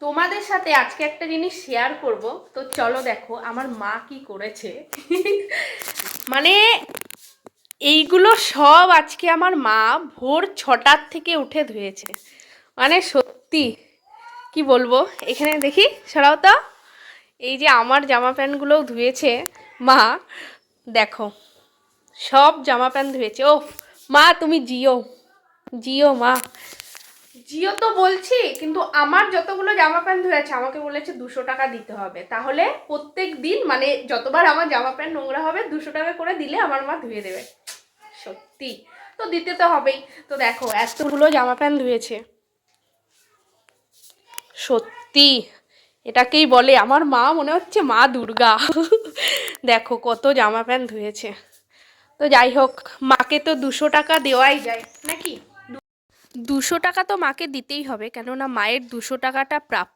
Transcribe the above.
তোমাদের সাথে আজকে একটা জিনিস শেয়ার করব। তো চলো দেখো আমার মা কি করেছে। মানে এইগুলো সব আজকে আমার মা ভোর 6টার থেকে উঠে ধুয়েছে। মানে সত্যি কি বলবো, এখানে দেখি সরাও তো। এই যে আমার জামা প্যান্টগুলোও ধুয়েছে মা, দেখো সব জামা প্যান্ট ধুয়েছে। ও মা তুমি জিও, জিও মা, জিও তো বলছি, কিন্তু আমার যতগুলো জামা প্যান্ট ধুয়েছে আমাকে বলেছে 200 টাকা দিতে হবে, তাহলে প্রত্যেক দিন মানে যতবার আমার জামা প্যান্ট নোংরা হবে 200 টাকা করে দিলে আমার মা ধুয়ে দেবে। সত্যি তো দিতে তো হবেই। তো দেখো এতগুলো জামা প্যান্ট ধুয়েছে, সত্যি এটাকেই বলে আমার মা, মনে হচ্ছে মা দুর্গা। দেখো কত জামা প্যান্ট ধুয়েছে। তো যাই হোক, মাকে তো 200 টাকা দেওয়াই যায় নাকি, 200 টাকা তো মাকে দিতেই হবে, কেননা মায়ের 200 টাকাটা প্রাপ্য।